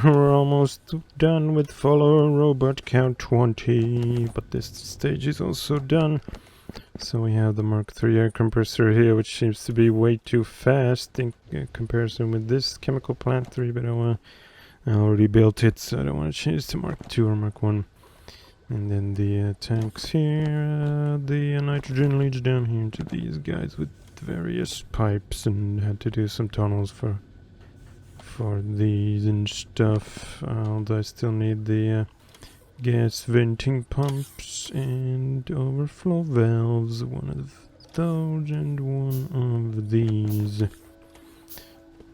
we're almost done with follower robot count 20, but this stage is also done. So we have the Mark III air compressor here, which seems to be way too fast in comparison with this chemical plant 3, but I already built it, so I don't want to change to Mark II or Mark 1. And then the tanks here, the nitrogen leads down here to these guys with various pipes, and had to do some tunnels for these and stuff. Although I still need the gas venting pumps and overflow valves, one of those and one of these.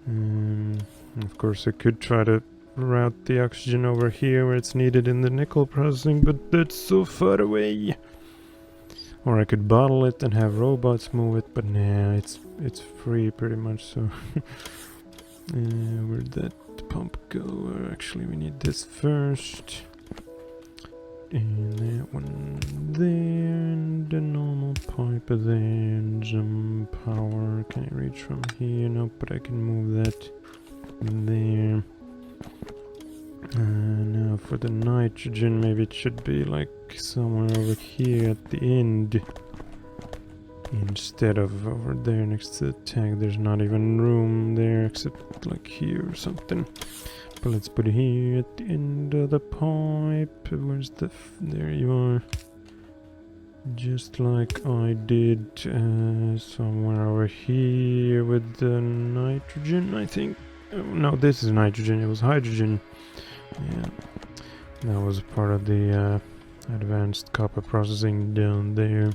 Of course I could try to route the oxygen over here where it's needed in the nickel processing, but that's so far away. Or I could bottle it and have robots move it, but nah, it's free pretty much, so where'd that pump go? Actually, we need this first. And that one there, and a normal pipe there, and some power. Can I reach from here? Nope, but I can move that there. Now for the nitrogen, maybe it should be like somewhere over here at the end, instead of over there next to the tank. There's not even room there except like here or something. But let's put it here at the end of the pipe. Where's the... there you are. Just like I did somewhere over here with the nitrogen, I think. Oh, no, this is nitrogen. It was hydrogen. Yeah. That was part of the advanced copper processing down there.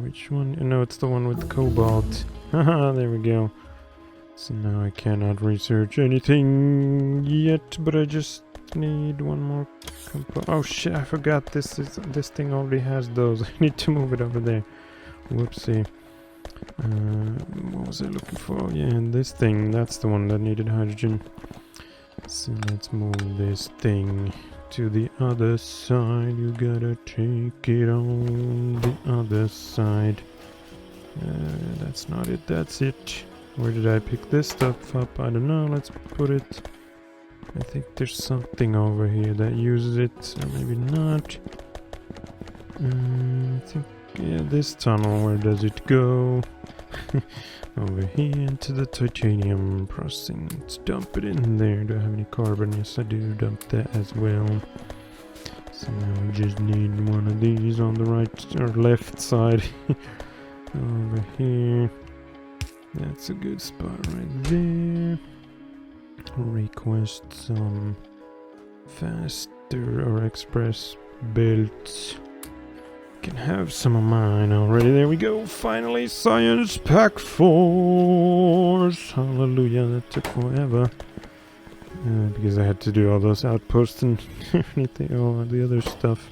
Which one? No, it's the one with cobalt. Haha, there we go. So now I cannot research anything yet, but I just need one more oh shit, I forgot this thing already has those. I need to move it over there. Whoopsie. What was I looking for? Yeah, and this thing, that's the one that needed hydrogen. So let's move this thing to the other side. You gotta take it on the other side. That's not it, that's it. Where did I pick this stuff up? I don't know. Let's put it... I think there's something over here that uses it, or maybe not. I think, yeah, this tunnel, where does it go? Over here into the titanium processing. Let's dump it in there. Do I have any carbon? Yes, I do. Dump that as well. So now we just need one of these on the right or left side. Over here. That's a good spot right there. Request some faster or express belts. Can have some of mine already. There we go. Finally, science pack force. Hallelujah. That took forever. Because I had to do all those outposts and everything, all the other stuff.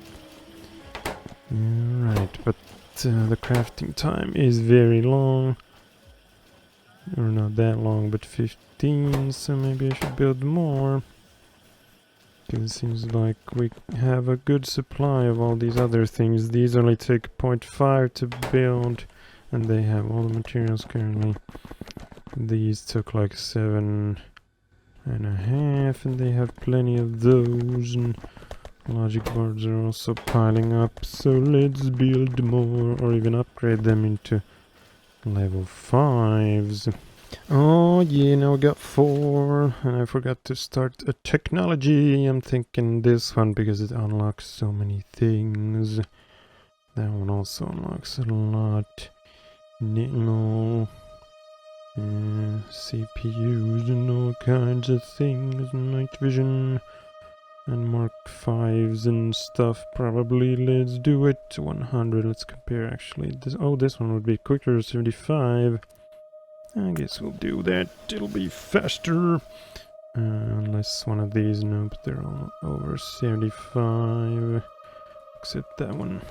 Alright, but the crafting time is very long. Or not that long, but 15, so maybe I should build more. Because it seems like we have a good supply of all these other things. These only take 0.5 to build, and they have all the materials currently. These took like 7.5, and they have plenty of those, and logic boards are also piling up, so let's build more, or even upgrade them into level 5s. Oh yeah, now we got 4, and I forgot to start a technology. I'm thinking this one because it unlocks so many things. That one also unlocks a lot. No, CPUs and all kinds of things, night vision and Mark 5s and stuff probably. Let's do it. 100, let's compare actually. This one would be quicker, 75. I guess we'll do that. It'll be faster. Unless one of these, no, but they're all over 75. Except that one.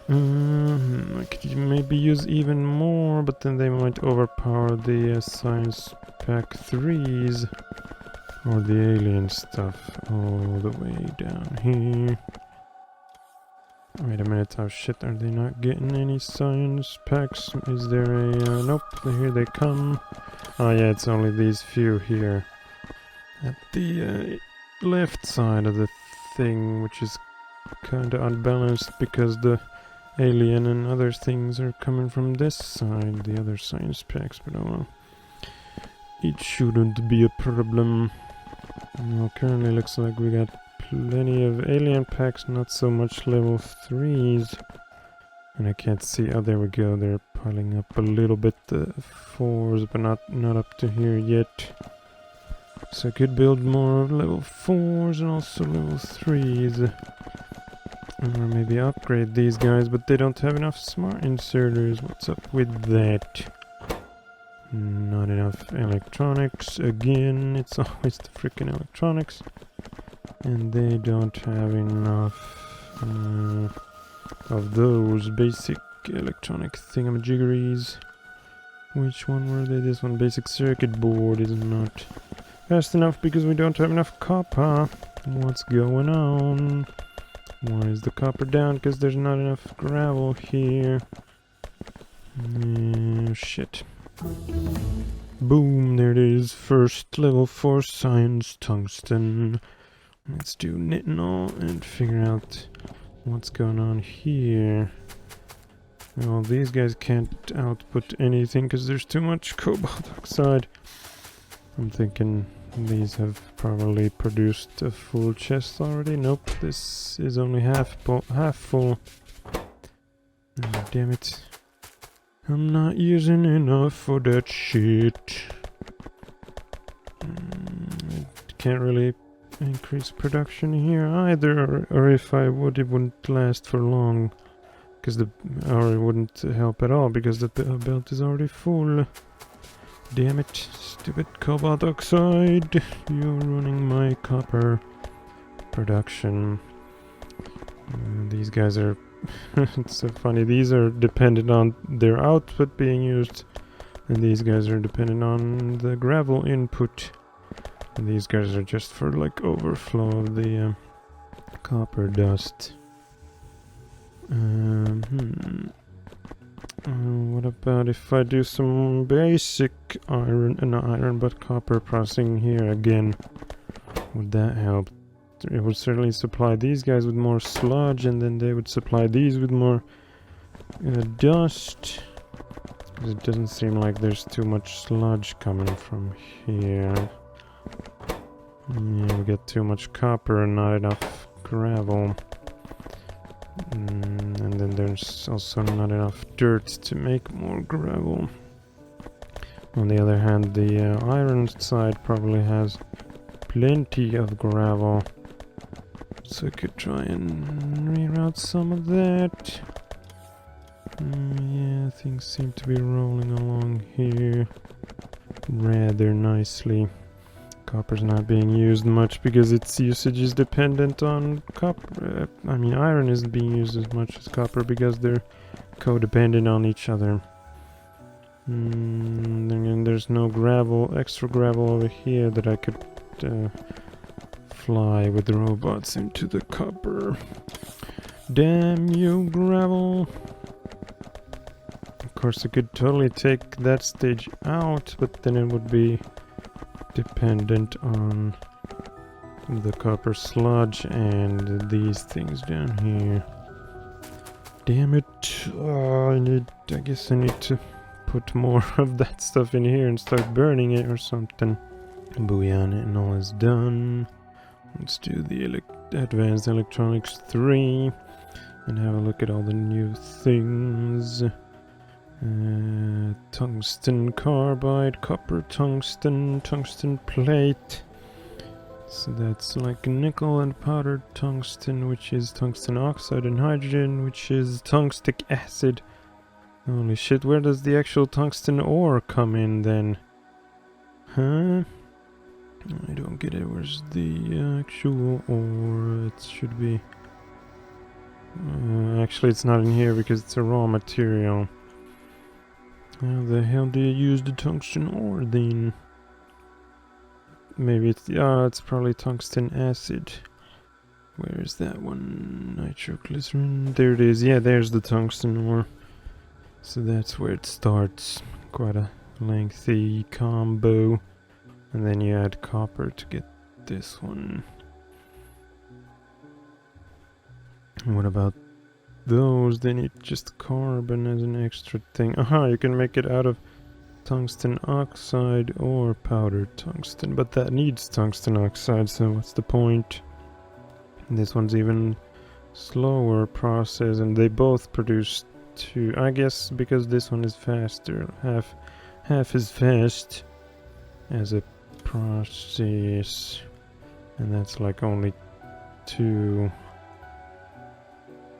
I could maybe use even more, but then they might overpower the science pack 3s. Or the alien stuff all the way down here. Wait a minute, oh shit, are they not getting any science packs? Is there a... nope, here they come. Oh yeah, it's only these few here. at the left side of the thing, which is kinda unbalanced because the alien and other things are coming from this side, the other science packs, but oh well. It shouldn't be a problem. Well, currently looks like we got plenty of alien packs, not so much level 3s. And I can't see, oh there we go, they're piling up a little bit, the 4s, but not up to here yet. So I could build more of level 4s and also level 3s. Or maybe upgrade these guys, but they don't have enough smart inserters. What's up with that? Not enough electronics. Again, it's always the freaking electronics. And they don't have enough of those basic electronic thingamajiggeries. Which one were they? This one, basic circuit board, is not fast enough because we don't have enough copper. What's going on? Why is the copper down? Because there's not enough gravel here. Shit. Boom, there it is. First level 4 science tungsten. Let's do nitinol and figure out what's going on here. Well, these guys can't output anything because there's too much cobalt oxide. I'm thinking these have probably produced a full chest already. Nope, this is only half full. Oh, damn it. I'm not using enough for that shit. Can't really increase production here either, or if I would, it wouldn't last for long. Or it wouldn't help at all because the belt is already full. Damn it, stupid cobalt oxide. You're ruining my copper production. These guys are... it's so funny. These are dependent on their output being used. And these guys are dependent on the gravel input. And these guys are just for like overflow of the copper dust. What about if I do some basic iron, but copper processing here again? Would that help? It would certainly supply these guys with more sludge, and then they would supply these with more dust. Because it doesn't seem like there's too much sludge coming from here. Yeah, we get too much copper and not enough gravel. And then there's also not enough dirt to make more gravel. On the other hand, the iron side probably has plenty of gravel. So I could try and reroute some of that. Yeah, things seem to be rolling along here rather nicely. Copper's not being used much because its usage is dependent on copper. Iron isn't being used as much as copper because they're codependent on each other. And there's no extra gravel over here that I could fly with the robots into the copper. Damn you, gravel! Of course, I could totally take that stage out, but then it would be dependent on the copper sludge and these things down here. Damn it. I guess I need to put more of that stuff in here and start burning it or something. Booyah, and all is done. Let's do the Advanced Electronics 3 and have a look at all the new things. Tungsten carbide, copper tungsten, tungsten plate. So that's like nickel and powdered tungsten, which is tungsten oxide, and hydrogen, which is tungstic acid. Holy shit, where does the actual tungsten ore come in then? Huh? I don't get it. Where's the actual ore? It should be... actually, it's not in here because it's a raw material. How the hell do you use the tungsten ore then? Maybe it's probably tungsten acid. Where is that one? Nitroglycerin. There it is. Yeah, there's the tungsten ore. So that's where it starts. Quite a lengthy combo. And then you add copper to get this one? What about those? They need just carbon as an extra thing. Aha, you can make it out of tungsten oxide or powdered tungsten, but that needs tungsten oxide, so what's the point? This one's even slower process, and they both produce two. I guess because this one is faster, half as fast as a process, and that's like only two.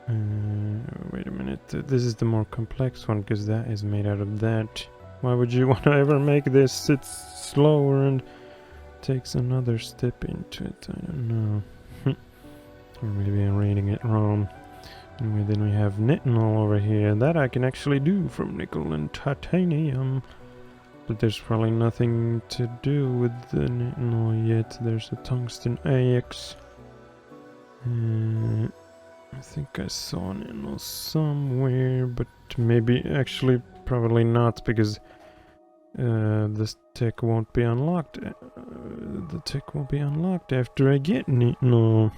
Wait a minute, this is the more complex one because that is made out of that. Why would you want to ever make this? It's slower and takes another step into it. I don't know. Or maybe I'm reading it wrong. Anyway, then we have nitinol over here. That I can actually do from nickel and titanium. But there's probably nothing to do with the nitinol yet. There's a tungsten AX. I think I saw nitinol somewhere, but maybe actually probably not, because this tech won't be unlocked. The tech won't be unlocked after I get nitinol.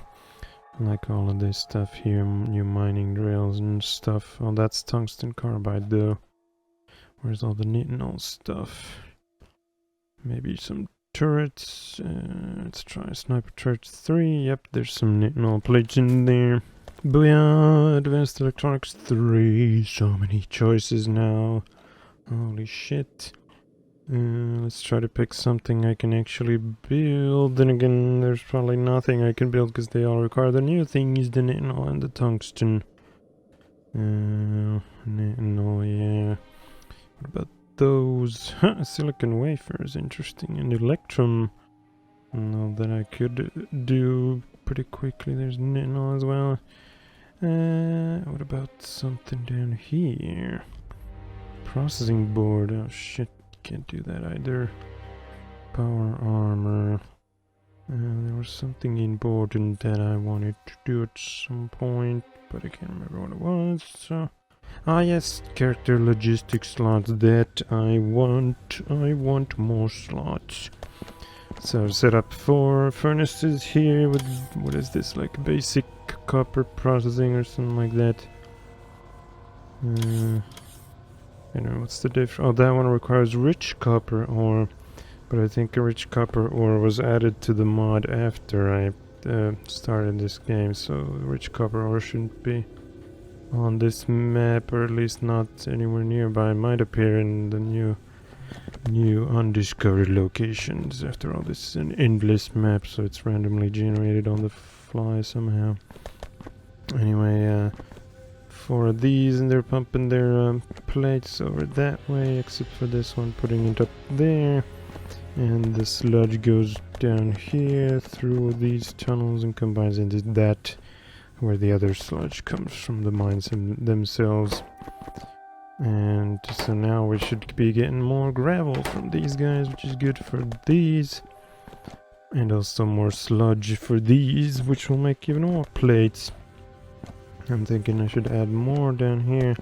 Like all of this stuff here, new mining drills and stuff. Oh, that's tungsten carbide though. Where's all the nitinol stuff? Maybe some turrets. Let's try Sniper Turret 3. Yep, there's some nitinol plates in there. Booyah! Advanced Electronics 3. So many choices now. Holy shit. Let's try to pick something I can actually build. Then again, there's probably nothing I can build because they all require the new things, the nitinol and the tungsten. Nitinol, yeah. What about those? Silicon wafers, interesting. And electrum. No, that I could do pretty quickly. There's nitinol as well. What about something down here? Processing board. Oh shit. Can't do that either. Power armor. There was something important that I wanted to do at some point, but I can't remember what it was. So, yes, character logistics slots. That I want. I want more slots. So set up 4 furnaces here with, what is this, like basic copper processing or something like that. I don't know, what's the difference? Oh, that one requires rich copper ore, but I think a rich copper ore was added to the mod after I started this game, so rich copper ore shouldn't be on this map, or at least not anywhere nearby. It might appear in the new undiscovered locations. After all, this is an endless map, so it's randomly generated on the fly somehow. Anyway, 4 of these, and they're pumping their plates over that way, except for this one, putting it up there. And the sludge goes down here through these tunnels and combines into that, where the other sludge comes from the mines themselves. And so now we should be getting more gravel from these guys, which is good for these. And also more sludge for these, which will make even more plates. I'm thinking I should add more down here,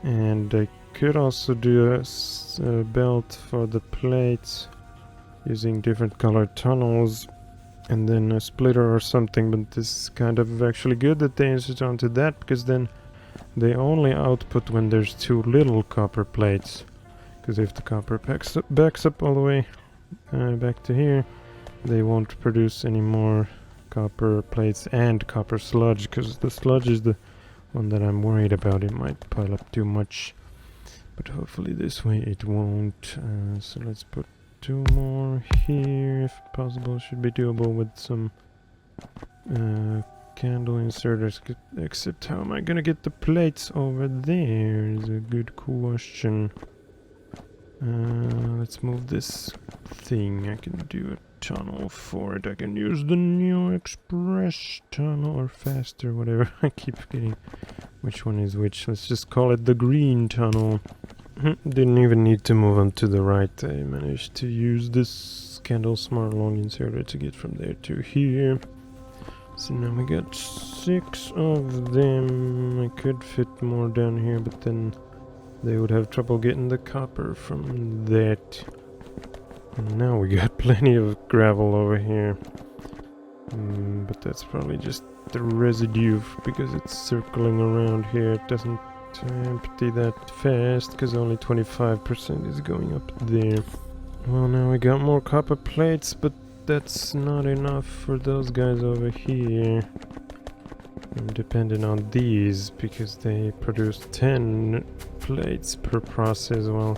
and I could also do a belt for the plates using different colored tunnels, and then a splitter or something. But this is kind of actually good that they insist onto that, because then they only output when there's too little copper plates, because if the copper backs up all the way back to here, they won't produce any more copper plates and copper sludge, because the sludge is the one that I'm worried about. It might pile up too much, but hopefully this way it won't. So let's put 2 more here if possible. Should be doable with some candle inserters, except how am I gonna get the plates over there is a good question. Let's move this thing. I can do a tunnel for it. I can use the new express tunnel, or faster, whatever. I keep forgetting which one is which. Let's just call it the green tunnel. Didn't even need to move on to the right. I managed to use this candle smart long inserter to get from there to here. So now we got 6 of them. I could fit more down here, but then they would have trouble getting the copper from that. And now we got plenty of gravel over here. But that's probably just the residue because it's circling around here. It doesn't empty that fast because only 25% is going up there. Well, now we got more copper plates, but that's not enough for those guys over here. I'm dependent on these because they produce 10 plates per process, while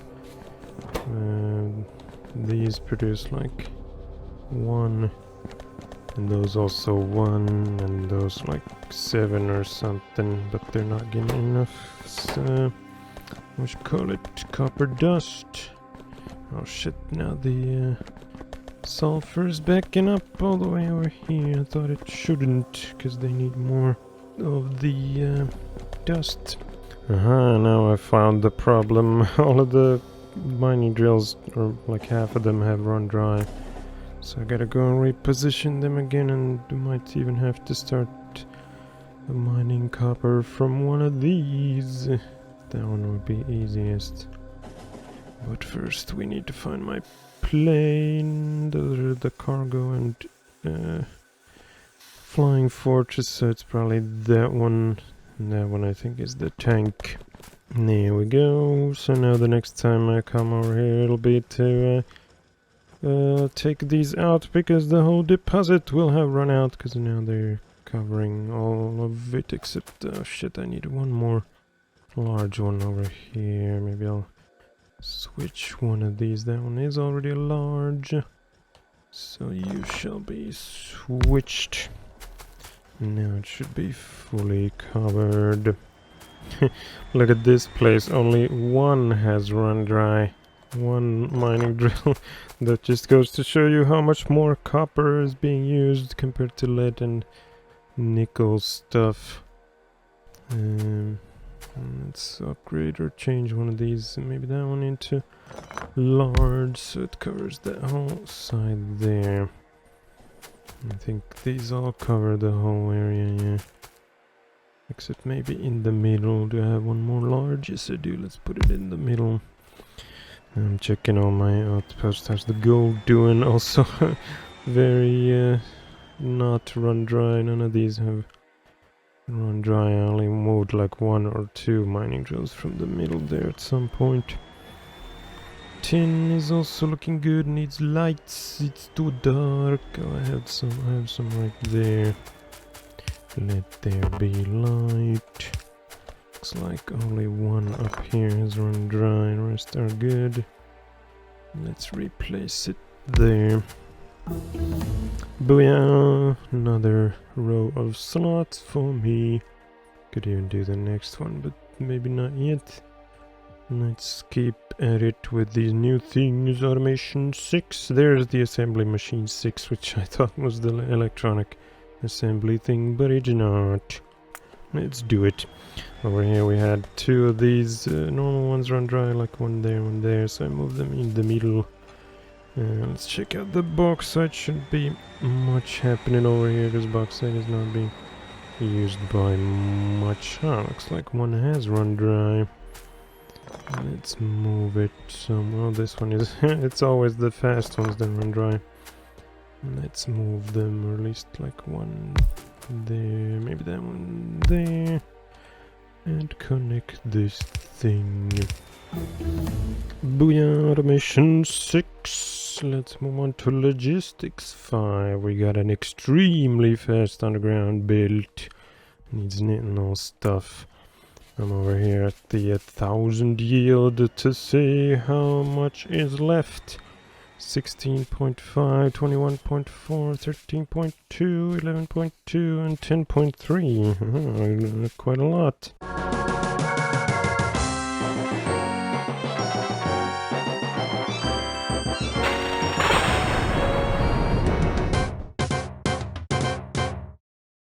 these produce like 1, and those also 1, and those like 7 or something, but they're not getting enough. So we should call it copper dust. Oh shit, now the sulfur's backing up all the way over here. I thought it shouldn't, because they need more of the dust. Now I found the problem. All of the mining drills, or like half of them, have run dry. So I gotta go and reposition them again, and might even have to start mining copper from one of these. That one would be easiest. But first we need to find my plane. Those are the cargo and flying fortress, so it's probably that one. And that one I think is the tank. There we go. So now the next time I come over here, it'll be to take these out, because the whole deposit will have run out, because now they're covering all of it except, oh shit, I need one more large one over here. Maybe I'll switch one of these. That one is already a large, so you shall be switched. Now it should be fully covered. Look at this place, only one has run dry. One mining drill. That just goes to show you how much more copper is being used compared to lead and nickel stuff. Let's upgrade or change one of these, maybe that one into large, so it covers that whole side there. I think these all cover the whole area, yeah. Except maybe in the middle. Do I have one more large? Yes I do. Let's put it in the middle. I'm checking all my outposts. How's the gold doing? Also very not run dry. None of these have run dry. I only moved like 1 or 2 mining drills from the middle there at some point. Tin is also looking good. Needs lights. It's too dark. Oh, I have some right there. Let there be light. Looks like only 1 up here has run dry, and the rest are good. Let's replace it there. Booyah! Another row of slots for me. Could even do the next one, but maybe not yet. Let's keep at it with these new things. Automation 6. There's the assembly machine 6, which I thought was the electronic assembly thing, but it's not. Let's do it. Over here we had 2 of these normal ones run dry, like one there, so I moved them in the middle. Let's check out the bauxite. Shouldn't be much happening over here because bauxite is not being used by much. Looks like one has run dry. Let's move it somewhere. Oh, this one is it's always the fast ones that run dry. Let's move them, or at least like one there, maybe that one there, and connect this thing. Booyah! Automation 6. Let's move on to logistics 5. We got an extremely fast underground build. Needs knitting all stuff. I'm over here at the 1000 yield to see how much is left. 16.5, 21.4, 13.2, 11.2, and 10.3. Quite a lot.